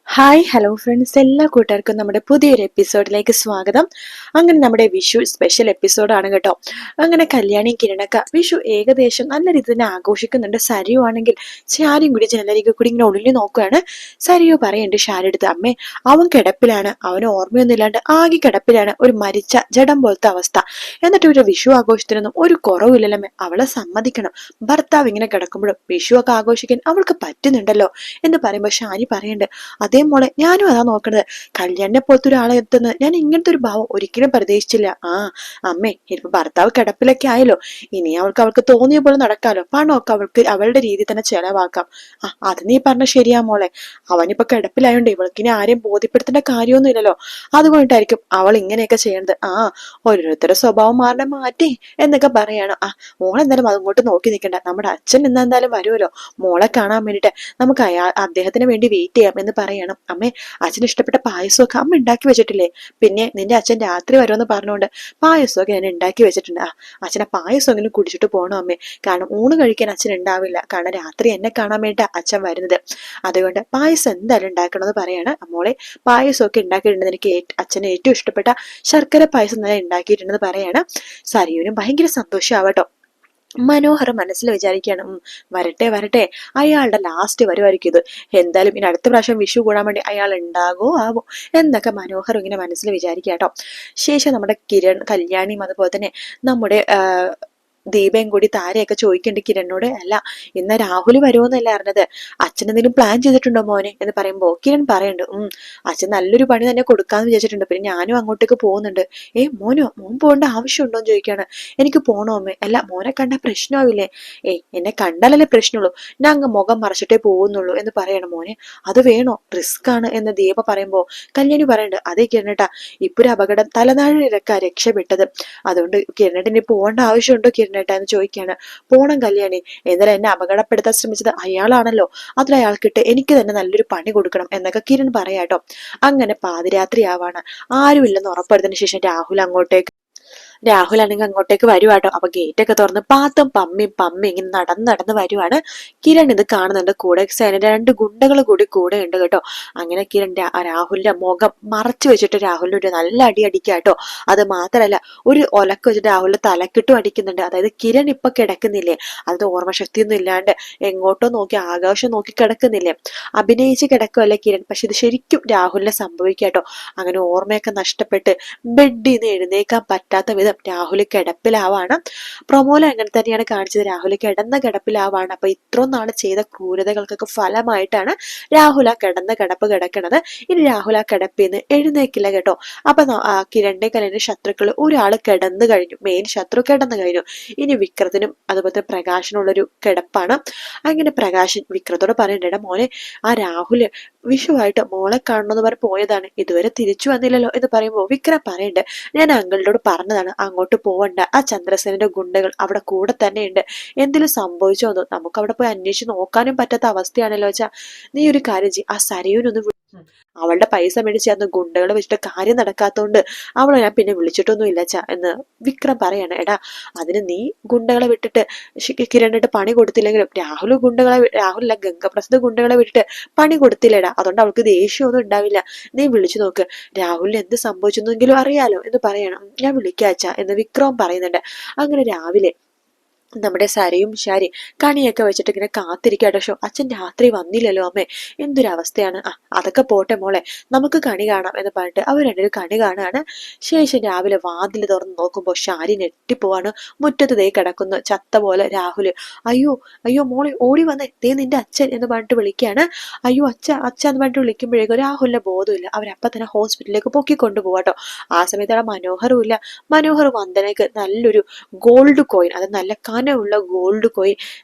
Hi hello friends, എല്ലാ കൂട്ടുകാർക്കും നമ്മുടെ പുതിയൊരു എപ്പിസോഡിലേക്ക് സ്വാഗതം. അങ്ങനെ നമ്മുടെ വിഷു സ്പെഷ്യൽ എപ്പിസോഡാണ് കേട്ടോ. അങ്ങനെ കല്യാണി കിരണക്ക വിഷു ഏകദേശം നല്ല രീതിയിൽ തന്നെ ആഘോഷിക്കുന്നുണ്ട്. സരിയു ആണെങ്കിൽ ഷാരിയും കൂടി ജനലരികെ കൂടി ഇങ്ങനെ ഒളിഞ്ഞു നോക്കുകയാണ്. സരിയു പറയുന്നുണ്ട് ഷാരി എടുത്ത്, അമ്മേ അവൻ കിടപ്പിലാണ്, അവന് ഓർമ്മയൊന്നും ഇല്ലാണ്ട് ആകെ കിടപ്പിലാണ്, ഒരു മരിച്ച ജഡം പോലത്തെ അവസ്ഥ. എന്നിട്ട് ഒരു വിഷു ആഘോഷത്തിനൊന്നും ഒരു കുറവില്ലല്ലോ, അവളെ സമ്മതിക്കണം. ഭർത്താവ് ഇങ്ങനെ കിടക്കുമ്പോഴും വിഷു ഒക്കെ ആഘോഷിക്കാൻ അവൾക്ക് പറ്റുന്നുണ്ടല്ലോ എന്ന് പറയുമ്പോൾ ഷാരി പറയുന്നുണ്ട്, അതേ മോളെ ഞാനും അതാ നോക്കണത്. കല്യാണിനെ പോലത്തെ ഒരാളെ എത്തുന്നത് ഞാൻ ഇങ്ങനത്തെ ഒരു ഭാവം ഒരിക്കലും പ്രതീക്ഷിച്ചില്ല. അമ്മേ ഇനിയിപ്പോ ഭർത്താവ് കിടപ്പിലൊക്കെ ആയല്ലോ, ഇനി അവൾക്ക് തോന്നിയ പോലെ നടക്കാലോ, പണമൊക്കെ അവൾക്ക് അവളുടെ രീതിയിൽ തന്നെ ചെലവാക്കാം. അത് നീ പറഞ്ഞ ശരിയാ മോളെ, അവനിപ്പോ കിടപ്പിലായോണ്ട് ഇവൾക്കിനി ആരെയും ബോധ്യപ്പെടുത്തേണ്ട കാര്യമൊന്നും ഇല്ലല്ലോ, അതുകൊണ്ടായിരിക്കും അവൾ ഇങ്ങനെയൊക്കെ ചെയ്യണത്. ഓരോരുത്തരുടെ സ്വഭാവം മാറണ മാറ്റി എന്നൊക്കെ പറയാണ്. മോളെന്തായാലും അതങ്ങോട്ട് നോക്കി നിൽക്കണ്ട, നമ്മുടെ അച്ഛൻ ഇന്നെന്തായാലും വരുമല്ലോ മോളെ കാണാൻ വേണ്ടിട്ട്, നമുക്ക് അദ്ദേഹത്തിന് വേണ്ടി വെയിറ്റ് ചെയ്യാം എന്ന് പറയണം. അമ്മേ അച്ഛന് ഇഷ്ടപ്പെട്ട പായസമൊക്കെ അമ്മ ഉണ്ടാക്കി വെച്ചിട്ടില്ലേ? പിന്നെ നിന്റെ അച്ഛൻ രാത്രി വരുമെന്ന് പറഞ്ഞുകൊണ്ട് പായസമൊക്കെ ഞാൻ ഉണ്ടാക്കി വെച്ചിട്ടുണ്ട്. അച്ഛനെ പായസമെങ്കിലും കുടിച്ചിട്ട് പോകണം അമ്മേ, കാരണം ഊണ് കഴിക്കാൻ അച്ഛൻ ഉണ്ടാവില്ല, കാരണം രാത്രി എന്നെ കാണാൻ വേണ്ടി അച്ഛൻ വരുന്നത്. അതുകൊണ്ട് പായസം എന്തായാലും ഉണ്ടാക്കണമെന്ന് പറയാണ്. മോളെ പായസമൊക്കെ ഉണ്ടാക്കിയിട്ടുണ്ട്, എനിക്ക് അച്ഛന് ഏറ്റവും ഇഷ്ടപ്പെട്ട ശർക്കര പായസം തന്നെ ഉണ്ടാക്കിയിട്ടുണ്ടെന്ന് പറയാണ്. സരിയുവിനും ഭയങ്കര സന്തോഷമാവട്ടോ. മനോഹർ മനസ്സിൽ വിചാരിക്കുകയാണ്, വരട്ടെ വരട്ടെ, അയാളുടെ ലാസ്റ്റ് വരുമായിരിക്കും ഇത്. എന്തായാലും ഇനി അടുത്ത പ്രാവശ്യം വിഷു കൂടാൻ വേണ്ടി അയാൾ ഉണ്ടാകോ ആവോ എന്നൊക്കെ മനോഹർ ഇങ്ങനെ മനസ്സിൽ വിചാരിക്കുക കേട്ടോ. ശേഷം നമ്മുടെ കല്യാണിയും അതുപോലെ തന്നെ നമ്മുടെ ദീപയും കൂടി താരയൊക്കെ ചോദിക്കേണ്ട കിരണിനോട്, അല്ല ഇന്ന് രാഹുൽ വരുമോന്നല്ല അറിഞ്ഞത്, അച്ഛൻ എന്തെങ്കിലും പ്ലാൻ ചെയ്തിട്ടുണ്ടോ മോനെ എന്ന് പറയുമ്പോ കിരൺ പറയുന്നുണ്ട്, അച്ഛൻ നല്ലൊരു പണി തന്നെ കൊടുക്കാന്ന് വിചാരിച്ചിട്ടുണ്ട്, പിന്നെ ഞാനും അങ്ങോട്ടേക്ക് പോകുന്നുണ്ട്. മോൻ പോകേണ്ട ആവശ്യമുണ്ടോ എന്ന് ചോദിക്കാണ്. എനിക്ക് പോണോ അമ്മേ? അല്ല മോനെ കണ്ട പ്രശ്നമാവില്ലേ? എന്നെ കണ്ടാലല്ലേ പ്രശ്നമുള്ളൂ, ഞാൻ അങ്ങ് മുഖം മറച്ചിട്ടേ പോകുന്നുള്ളൂ എന്ന് പറയണം. മോനെ അത് വേണോ, റിസ്ക് ആണ് എന്ന് ദീപ പറയുമ്പോ കല്യാണി പറയുന്നുണ്ട്, അതേ കിരണേട്ടാ, ഇപ്പൊ ഒരു അപകടം തലനാഴിലൊക്കെ രക്ഷപ്പെട്ടത്, അതുകൊണ്ട് കിരണേട്ടന് പോകേണ്ട ആവശ്യമുണ്ടോ കിരണേട്ടാ എന്ന് ചോദിക്കാണ്. പോണം കല്യാണി, എന്നാലും എന്നെ അപകടപ്പെടുത്താൻ ശ്രമിച്ചത് അയാളാണല്ലോ, അതിൽ അയാൾക്കിട്ട് എനിക്ക് തന്നെ നല്ലൊരു പണി കൊടുക്കണം എന്നൊക്കെ കിരൺ പറയാട്ടോ. അങ്ങനെ പാതിരാത്രി ആവാണ്. ആരുമില്ലെന്ന് ഉറപ്പെടുത്തതിന് ശേഷം രാഹുൽ ആണെങ്കിൽ അങ്ങോട്ടേക്ക് വരുവാട്ടോ. അപ്പൊ ഗേറ്റ് ഒക്കെ തുറന്ന് പാത്തും പമ്മി ഇങ്ങനെ നടന്ന് വരുവാണ്. കിരൺ ഇത് കാണുന്നുണ്ട്. കൂടെ സേനയുടെ 2 ഗുണ്ടകൾ കൂടി കൂടെ ഉണ്ട് കേട്ടോ. അങ്ങനെ കിരൺ രാഹുലിന്റെ മുഖം മറച്ചു വെച്ചിട്ട് രാഹുലിന് ഒരു നല്ല അടി അടിക്കാട്ടോ. അത് മാത്രല്ല, ഒരു ഒലക്ക് വെച്ചിട്ട് രാഹുലിന്റെ തലക്കിട്ടും അടിക്കുന്നുണ്ട്. അതായത് കിരൺ ഇപ്പൊ കിടക്കുന്നില്ലേ, അത് ഓർമ്മശക്തിയൊന്നും ഇല്ലാണ്ട് എങ്ങോട്ടോ നോക്കി ആകാശം നോക്കി കിടക്കുന്നില്ലേ, അഭിനയിച്ച് കിടക്കുമല്ലേ കിരൺ, പക്ഷെ ഇത് ശരിക്കും രാഹുലിനെ സംഭവിക്കാട്ടോ. അങ്ങനെ ഓർമ്മയൊക്കെ നഷ്ടപ്പെട്ട് ബെഡിൽ നിന്ന് എഴുന്നേക്കാൻ പറ്റാത്ത വിധം രാഹുൽ കിടപ്പിലാവാണ്. പ്രൊമോയിൽ അങ്ങനെ തന്നെയാണ് കാണിച്ചത്, രാഹുൽ കിടന്ന കിടപ്പിലാവാണ്. അപ്പൊ ഇത്രയും നാള് ചെയ്ത ക്രൂരതകൾക്കൊക്കെ ഫലമായിട്ടാണ് രാഹുൽ ആ കിടന്ന കിടപ്പ് കിടക്കണത്. ഇനി രാഹുൽ ആ കിടപ്പിൽ നിന്ന് എഴുന്നേക്കില്ല കേട്ടോ. അപ്പൊ കിരണിന്റെ കല്യാണ ശത്രുക്കൾ ഒരാൾ കിടന്നു കഴിഞ്ഞു, മെയിൻ ശത്രു കിടന്നു കഴിഞ്ഞു. ഇനി വിക്രത്തിനും അതുപോലെ പ്രകാശിനുള്ളൊരു കിടപ്പാണ്. അങ്ങനെ പ്രകാശൻ വിക്രത്തോട് പറയണ്ടേടാ മോനെ, ആ രാഹുല് വിഷുവായിട്ട് മോളെ കാണണമെന്ന് പറഞ്ഞ് പോയതാണ്, ഇതുവരെ തിരിച്ചു വന്നില്ലല്ലോ എന്ന് പറയുമ്പോൾ വിക്രം പറയണ്ട്, ഞാൻ അങ്കിളിനോട് പറഞ്ഞതാണ് അങ്ങോട്ട് പോവണ്ട, ആ ചന്ദ്രസേനന്റെ ഗുണ്ടകൾ അവിടെ കൂടെ തന്നെ ഉണ്ട്, എന്തെങ്കിലും സംഭവിച്ചോന്നോ നമുക്ക് അവിടെ പോയി അന്വേഷിച്ച് നോക്കാനും പറ്റാത്ത അവസ്ഥയാണല്ലോ വെച്ചാ, നീ ഒരു കാര്യം ചെയ്യ്, ആ സരയൂനൊന്ന് അവളുടെ പൈസ മേടിച്ച് അന്ന് ഗുണ്ടകളെ വെച്ചിട്ട് കാര്യം നടക്കാത്തോണ്ട് അവളെ ഞാൻ പിന്നെ വിളിച്ചിട്ടൊന്നും ഇല്ല എന്ന് വിക്രം പറയാണ്. എടാ അതിന് നീ ഗുണ്ടകളെ വിട്ടിട്ട് കിരണിട്ട് പണി കൊടുത്തില്ലെങ്കിലും രാഹുലല്ല ഗംഗപ്രസാദ് ഗുണ്ടകളെ വിട്ടിട്ട് പണി കൊടുത്തില്ലേടാ, അതുകൊണ്ട് അവൾക്ക് ദേഷ്യമൊന്നും ഉണ്ടാവില്ല, നീ വിളിച്ചു നോക്ക്, രാഹുലിന് എന്ത് സംഭവിച്ചെന്നെങ്കിലും അറിയാലോ എന്ന് പറയണം. ഞാൻ വിളിക്കാച്ച എന്ന് വിക്രം പറയുന്നുണ്ട്. അങ്ങനെ രാവിലെ നമ്മുടെ സരയും ഷാരി കണിയൊക്കെ വെച്ചിട്ട് ഇങ്ങനെ കാത്തിരിക്കാട്ടോ. ഷോ അച്ഛൻ രാത്രി വന്നില്ലല്ലോ അമ്മേ, എന്തൊരവസ്ഥയാണ്. അതൊക്കെ പോട്ടെ മോളെ, നമുക്ക് കണി കാണാം എന്ന് പറഞ്ഞിട്ട് അവർ രണ്ടൊരു കണി കാണാണ്. ശേഷം രാവിലെ വാതിൽ തുറന്ന് നോക്കുമ്പോൾ ഷാരി ഞെട്ടിപ്പോവാണ്. മുറ്റത്ത് ദേ കിടക്കുന്നു ചത്ത പോലെ രാഹുല്. അയ്യോ അയ്യോ മോളെ ഓടി വന്നേ, ദേ നിന്റെ അച്ഛൻ എന്ന് പറഞ്ഞിട്ട് വിളിക്കുകയാണ്. അയ്യോ അച്ഛ എന്ന് പറഞ്ഞിട്ട് വിളിക്കുമ്പോഴേക്കും രാഹുലിന്റെ ബോധമില്ല. അവരപ്പം തന്നെ ഹോസ്പിറ്റലിലേക്ക് പൊക്കിക്കൊണ്ടു പോവാട്ടോ. ആ സമയത്ത് അവിടെ മനോഹറും ഇല്ല. മനോഹർ വന്ദനയ്ക്ക് നല്ലൊരു ഗോൾഡ് കോയിൻ, അത് നല്ല കനമുള്ള ഗോൾഡ് കോയിൻ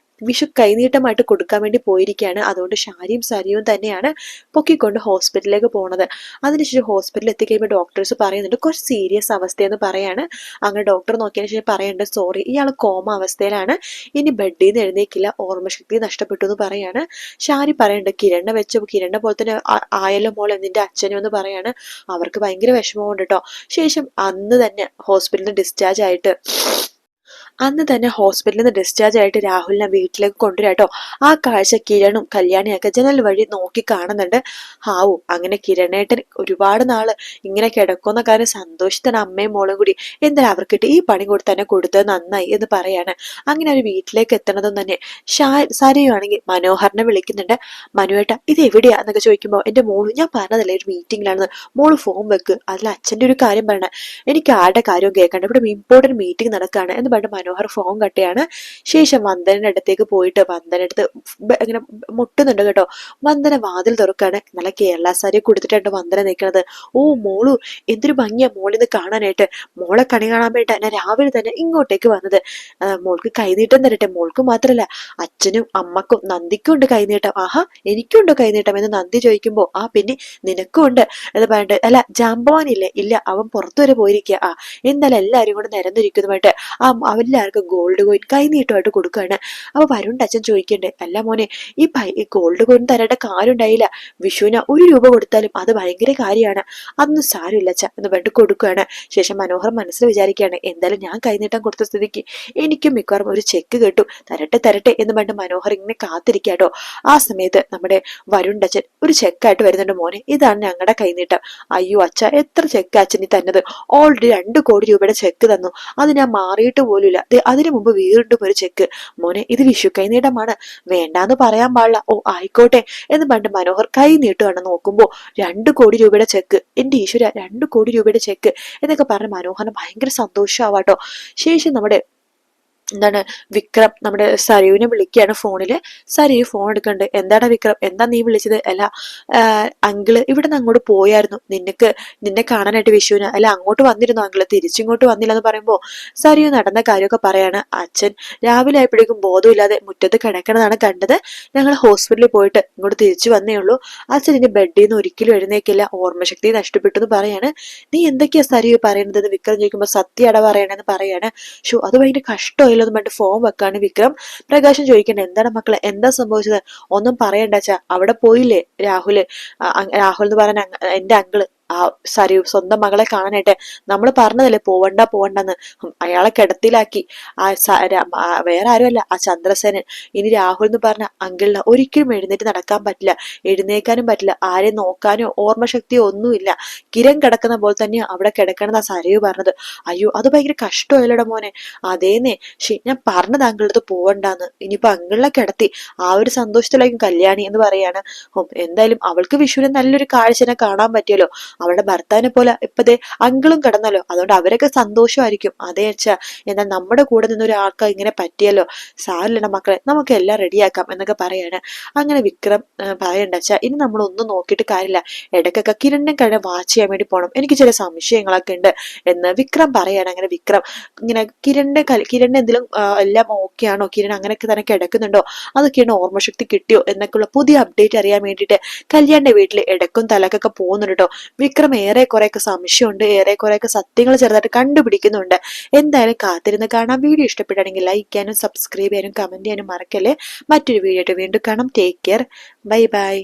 വിഷു കൈനീട്ടമായിട്ട് കൊടുക്കാൻ വേണ്ടി പോയിരിക്കുകയാണ്. അതുകൊണ്ട് ഷാരിയും സരിയും തന്നെയാണ് പൊക്കിക്കൊണ്ട് ഹോസ്പിറ്റലിലേക്ക് പോണത്. അതിനുശേഷം ഹോസ്പിറ്റലിൽ എത്തിക്കഴിയുമ്പോൾ ഡോക്ടേഴ്സ് പറയുന്നുണ്ട് കുറച്ച് സീരിയസ് അവസ്ഥയെന്ന് പറയാണ്. അങ്ങനെ ഡോക്ടർ നോക്കിയതിനു ശേഷം പറയുന്നുണ്ട്, സോറി ഇയാൾ കോമ അവസ്ഥയിലാണ്, ഇനി ബെഡിൽ നിന്ന് എഴുന്നേക്കില്ല, ഓർമ്മശക്തി നഷ്ടപ്പെട്ടു എന്ന് പറയാണ്. ഷാരി പറയുന്നുണ്ട്, കിരണിനെ പോലെ തന്നെ ആയല്ലോ മോളെ നിന്റെ അച്ഛനും എന്ന് പറയാണ്. അവർക്ക് ഭയങ്കര വിഷമമുണ്ട് കേട്ടോ. ശേഷം അന്ന് തന്നെ ഹോസ്പിറ്റലിൽ ഡിസ്ചാർജ് ആയിട്ട് അന്ന് തന്നെ ഹോസ്പിറ്റലിൽ നിന്ന് ഡിസ്ചാർജ് ആയിട്ട് രാഹുലിനെ വീട്ടിലേക്ക് കൊണ്ടുവരാട്ടോ. ആ കാഴ്ച കിരണും കല്യാണിയൊക്കെ ജനൽ വഴി നോക്കി കാണുന്നുണ്ട്. ഹാവു, അങ്ങനെ കിരണേട്ടൻ ഒരുപാട് നാള് ഇങ്ങനെ കിടക്കുന്ന കാര്യം സന്തോഷത്തിന് അമ്മയും മോളും കൂടി എന്തായാലും അവർക്കിട്ട് ഈ പണി കൊടുത്ത് തന്നെ കൊടുത്തത് നന്നായി എന്ന് പറയാണ്. അങ്ങനെ ഒരു വീട്ടിലേക്ക് എത്തണതും തന്നെ സരയുവാണെങ്കിൽ മനോഹറിനെ വിളിക്കുന്നുണ്ട്. മനുവേട്ട ഇത് എവിടെയാ എന്നൊക്കെ ചോദിക്കുമ്പോൾ എന്റെ മോള് ഞാൻ പറഞ്ഞതല്ലേ ഒരു മീറ്റിംഗിലാണെന്ന്, മോള് ഫോൺ വെക്ക്, അതിൽ അച്ഛന്റെ ഒരു കാര്യം പറയണേ, എനിക്ക് ആരുടെ കാര്യവും കേൾക്കണ്ട, ഇവിടെ ഇമ്പോർട്ടന്റ് മീറ്റിംഗ് നടക്കുകയാണ് എന്ന് പറഞ്ഞിട്ട് മനോഹർ ഫോൺ കട്ടയാണ്. ശേഷം വന്ദനയുടെ അടുത്തേക്ക് പോയിട്ട് വന്ദനടുത്ത് ഇങ്ങനെ മുട്ടുന്നുണ്ട് കേട്ടോ. വന്ദന വാതിൽ തുറക്കാണ്. നല്ല കേരള സാരി കൊടുത്തിട്ടുണ്ട് വന്ദന നിൽക്കുന്നത്. ഓ മോളു, എന്തൊരു ഭംഗിയാ മോളിന്ന് കാണാനായിട്ട്, മോളെ കണി കാണാൻ വേണ്ടി ഞാൻ രാവിലെ തന്നെ ഇങ്ങോട്ടേക്ക് വന്നത്. മോൾക്ക് കൈനീട്ടം തരട്ടെ, മോൾക്ക് മാത്രല്ല അച്ഛനും അമ്മക്കും നന്ദിക്കും ഉണ്ട് കൈനീട്ടം. ആഹാ, എനിക്കും ഉണ്ടോ കൈനീട്ടം എന്ന് നന്ദി ചോദിക്കുമ്പോ ആ പിന്നെ നിനക്കും ഉണ്ട് എന്ന് പറഞ്ഞിട്ട്, അല്ല ജാമ്പവാനില്ലേ, ഇല്ല അവൻ പുറത്തു വരെ പോയിരിക്കുക. ആ എന്തായാലും എല്ലാവരും കൂടെ നിരന്നിരിക്കുന്നതുമായിട്ട് അവരെല്ലാവർക്കും ഗോൾഡ് കോയിൻ കൈനീട്ടമായിട്ട് കൊടുക്കുകയാണ്. അപ്പൊ വരുൺ അച്ഛൻ ചോദിക്കണ്ടേ, അല്ല മോനെ ഈ ഗോൾഡ് കോയിൻ തരേണ്ട കാര്യം ഉണ്ടായില്ല, വിഷുവിന് 1 രൂപ കൊടുത്താലും അത് ഭയങ്കര കാര്യമാണ്, അതൊന്നും സാരമില്ല അച്ഛ എന്ന് പറഞ്ഞിട്ട് കൊടുക്കുകയാണ്. ശേഷം മനോഹർ മനസ്സിൽ വിചാരിക്കുകയാണ്, എന്തായാലും ഞാൻ കൈനീട്ടം കൊടുത്ത സ്ഥിതിക്ക് എനിക്കും മിക്കവാറും ഒരു ചെക്ക് കിട്ടും, തരട്ടെ തരട്ടെ എന്ന് പറഞ്ഞിട്ട് മനോഹർ ഇങ്ങനെ കാത്തിരിക്കാട്ടോ. ആ സമയത്ത് നമ്മുടെ വരുൺ അച്ഛൻ ഒരു ചെക്കായിട്ട് വരുന്നുണ്ട്. മോനെ ഇതാണ് ഞങ്ങളുടെ കൈനീട്ടം. അയ്യോ അച്ഛ, എത്ര ചെക്ക് അച്ഛനി തന്നത്, ഓൾറെഡി 2 കോടി രൂപയുടെ ചെക്ക് തന്നു, അത് ഞാൻ മാറിയിട്ട് പോലുമില്ല, അതിനു മുമ്പ് വീണ്ടും ഒരു ചെക്ക്. മോനെ ഇത് വിഷു കൈനീട്ടമാണ്, വേണ്ടാന്ന് പറയാൻ പാടില്ല. ഓ ആയിക്കോട്ടെ എന്ന് പറഞ്ഞിട്ട് മനോഹർ കൈ നീട്ടുകയാണ്. നോക്കുമ്പോ 2 കോടി രൂപയുടെ ചെക്ക്, എന്റെ ഈശ്വര 2 കോടി രൂപയുടെ ചെക്ക് എന്നൊക്കെ പറഞ്ഞ് മനോഹറിന് ഭയങ്കര സന്തോഷമാവാട്ടോ. ശേഷം നമ്മുടെ എന്താണ് വിക്രം നമ്മുടെ സരയുവിനെ വിളിക്കുകയാണ് ഫോണില്. സരയു ഫോൺ എടുക്കണ്ട്. എന്താടാ വിക്രം, എന്താ നീ വിളിച്ചത്? അല്ല അങ്കിള് ഇവിടെ നിന്ന് അങ്ങോട്ട് പോയായിരുന്നു, നിന്നെ കാണാനായിട്ട് വിഷുവിന്, അല്ല അങ്ങോട്ട് വന്നിരുന്നു അങ്കിള്, തിരിച്ചിങ്ങോട്ട് വന്നില്ല എന്ന് പറയുമ്പോ സരയു നടന്ന കാര്യമൊക്കെ പറയാണ്. അച്ഛൻ രാവിലെ ആയപ്പോഴേക്കും ബോധമില്ലാതെ മുറ്റത്ത് കിടക്കണതാണ് കണ്ടത്, ഞങ്ങൾ ഹോസ്പിറ്റലിൽ പോയിട്ട് ഇങ്ങോട്ട് തിരിച്ചു വന്നേ ഉള്ളൂ, അച്ഛൻ ഇനി ബെഡിൽ നിന്ന് ഒരിക്കലും എഴുന്നേക്കില്ല, ഓർമ്മശക്തി നഷ്ടപ്പെട്ടു എന്ന് പറയാണ്. നീ എന്തൊക്കെയാ സരയു പറയുന്നത് വിക്രം ചോദിക്കുമ്പോ സത്യട പറയണെന്ന് പറയാണ്. ഷോ അത് ഭയങ്കര കഷ്ടമായി എന്ന് പറഞ്ഞിട്ട് ഫോൺ വെക്കാണ് വിക്രം. പ്രകാശം ചോദിക്കണ്ടേ, എന്താണ് മക്കളെ എന്താ സംഭവിച്ചത്? ഒന്നും പറയണ്ടച്ചാ, അവിടെ പോയില്ലേ രാഹുൽ എന്ന് പറഞ്ഞ എന്റെ അങ്കിള് ആ സരയു സ്വന്തം മകളെ കാണാനായിട്ട്, നമ്മൾ പറഞ്ഞതല്ലേ പോവണ്ടെന്ന്, അയാളെ കിടത്തിലാക്കി. വേറെ ആരുമല്ല ആ ചന്ദ്രസേനൻ. ഇനി രാഹുൽ എന്ന് പറഞ്ഞ അങ്കിളിന് ഒരിക്കലും എഴുന്നേറ്റ് നടക്കാൻ പറ്റില്ല, എഴുന്നേക്കാനും പറ്റില്ല, ആരെയും നോക്കാനോ ഓർമ്മശക്തിയോ ഒന്നുമില്ല, കിരൺ കിടക്കുന്ന പോലെ തന്നെയാ അവിടെ കിടക്കണമെന്നാ സരയു പറഞ്ഞത്. അയ്യോ അത് ഭയങ്കര കഷ്ടമായില്ലട മോനെ. അതേന്നെ, ഞാൻ പറഞ്ഞത് അങ്കിളടുത്ത് പോവണ്ടാന്ന്, ഇനിയിപ്പോ അങ്കിളിനെ കിടത്തി ആ ഒരു സന്തോഷത്തിലായിരിക്കും കല്യാണി എന്ന് പറയാണ്. എന്തായാലും അവൾക്ക് വിഷുവിനെ നല്ലൊരു കാഴ്ചനെ കാണാൻ പറ്റിയല്ലോ, അവളുടെ ഭർത്താവിനെ പോലെ ഇപ്പതേ അങ്കിളും കിടന്നല്ലോ, അതുകൊണ്ട് അവരൊക്കെ സന്തോഷമായിരിക്കും. അതേ അച്ഛാ, എന്നാൽ നമ്മുടെ കൂടെ നിന്നൊരാൾക്ക് ഇങ്ങനെ പറ്റിയല്ലോ, സാരില്ലട മക്കളെ നമുക്ക് എല്ലാം റെഡിയാക്കാം എന്നൊക്കെ പറയാണ്. അങ്ങനെ വിക്രം പറയണ്ട അച്ഛാ, ഇനി നമ്മളൊന്നും നോക്കിയിട്ട് കാര്യമില്ല, ഇടയ്ക്കൊക്കെ കിരണിനെ കഴിഞ്ഞ വാച്ച് ചെയ്യാൻ വേണ്ടി പോകണം, എനിക്ക് ചില സംശയങ്ങളൊക്കെ ഉണ്ട് എന്ന് വിക്രം പറയാണ്. അങ്ങനെ വിക്രം ഇങ്ങനെ കിരണിന്റെ എന്തെങ്കിലും എല്ലാം ഓക്കെ ആണോ, കിരൺ അങ്ങനെയൊക്കെ തന്നെ കിടക്കുന്നുണ്ടോ, അതൊക്കെയാണ് ഓർമ്മശക്തി കിട്ടിയോ എന്നൊക്കെയുള്ള പുതിയ അപ്ഡേറ്റ് അറിയാൻ വേണ്ടിയിട്ട് കല്യാണിന്റെ വീട്ടിൽ ഇടക്കും തലക്കൊക്കെ പോകുന്നുണ്ട് കേട്ടോ. വിക്രം ഏറെ കുറെയൊക്കെ സംശയമുണ്ട്, ഏറെ കുറെയൊക്കെ സത്യങ്ങൾ ചെറുതായിട്ട് കണ്ടുപിടിക്കുന്നുണ്ട്. എന്തായാലും കാത്തിരുന്ന് കാണാം. വീഡിയോ ഇഷ്ടപ്പെട്ടാണെങ്കിൽ ലൈക്ക് ചെയ്യാനും സബ്സ്ക്രൈബ് ചെയ്യാനും കമന്റ് ചെയ്യാനും മറക്കല്ലേ. മറ്റൊരു വീഡിയോ ആയിട്ട് വീണ്ടും കാണാം. Take care, bye bye.